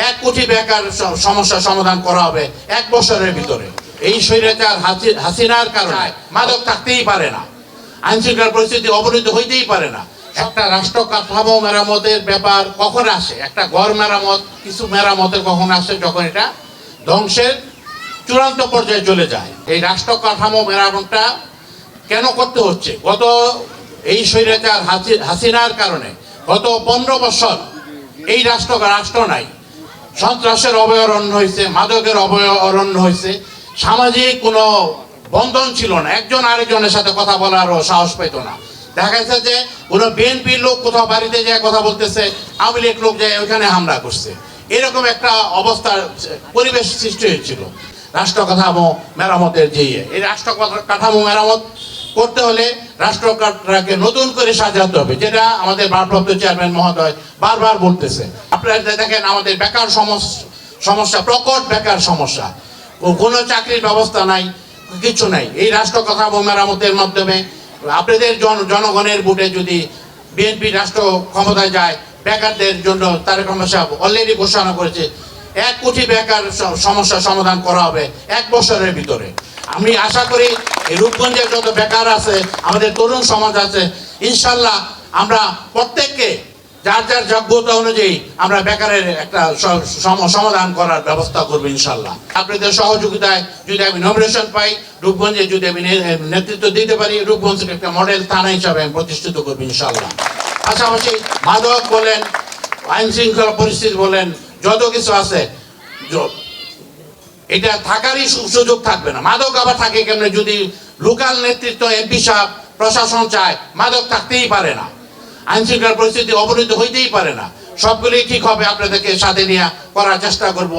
1 কোটি বেকার সমস্যা সমাধান করা হবে 1 বছরের ভিতরে। এই স্বৈরাচার হাসিনার কারণে মাদক থাকতেই পারে না, আইন শৃঙ্খলা পরিস্থিতি অবনতি হইতেই পারে না। একটা রাষ্ট্র কাঠামো মেরামতের ব্যাপার কখন আসে? একটা ঘর মেরামত, কিছু মেরামতের কখন আসে? যখন এটা ধ্বংসের চূড়ান্ত পর্যায়ে চলে যায়। এই রাষ্ট্র কাঠামো মেরামতটা কেন করতে হচ্ছে? গত এই স্বৈরাচার হাসিনার কারণে গত 15 বছর এই রাষ্ট্র নাই। সন্ত্রাসের অভয়ারণ্য হয়েছে, মাদকের অভয়ারণ্য হয়েছে, সামাজিক কোনো বন্ধন ছিল না, একজন আরেকজনের সাথে কথা বলারও সাহস পেত না। দেখা যাচ্ছে যে কোনো বিএনপির লোক কোথাও বাড়িতে যায় কথা বলতেছে, আওয়ামী লীগ লোক যায় ওইখানে হামলা করছে, এরকম একটা অবস্থার পরিবেশ সৃষ্টি হয়েছিল। রাষ্ট্র কাঠামো মেরামতের যে এই রাষ্ট্র কাঠামো মেরামত করতে হলে রাষ্ট্রকে নতুন করে সাজাতে হবে, যেটা আমাদের ভারপ্রাপ্ত চেয়ারম্যান মহোদয় বারবার বলতেছে। আপনারা দেখেন আমাদের বেকার সমস্যা, প্রকট বেকার সমস্যা, কোনো চাকরির ব্যবস্থা নাই, কিছু নাই। এই রাষ্ট্র কাঠামো মেরামতের মাধ্যমে আপনাদের জনগণের ভোটে যদি বিএনপি রাষ্ট্র ক্ষমতায় যায়, বেকারদের জন্য তারেক রহমান সাহেব অলরেডি ঘোষণা করেছে 1 কোটি বেকার সমস্যা সমাধান করা হবে 1 বছরের ভিতরে। আমি আশা করি এই রূপগঞ্জের যত বেকার আছে, আমাদের তরুণ সমাজ আছে, ইনশাল্লাহ আমরা প্রত্যেককে যার যার যোগ্যতা অনুযায়ী আমরা বেকারের একটা সমাধান করার ব্যবস্থা করবো ইনশাল্লাহ। আপনাদের সহযোগিতায় যদি আমি নমিনেশন পাই, রূপগঞ্জে যদি আমি নেতৃত্ব দিতে পারি, রূপগঞ্জকে একটা মডেল থানা হিসাবে আমি প্রতিষ্ঠিত করবো ইনশাল্লাহ। পাশাপাশি মাদক বলেন, আইন শৃঙ্খলা পরিস্থিতি বলেন, যত কিছু আছে এটা থাকারই সুযোগ থাকবে না। মাদক আবার থাকে কেমনে? যদি লোকাল নেতৃত্ব, এমপি সাহেব, প্রশাসন চায়, মাদক থাকতেই পারে না, আইন শৃঙ্খলা পরিস্থিতি অবনতি হইতেই পারে না। সবগুলোই ঠিক হবে, আপনাদেরকে সাথে নিয়ে করার চেষ্টা করব।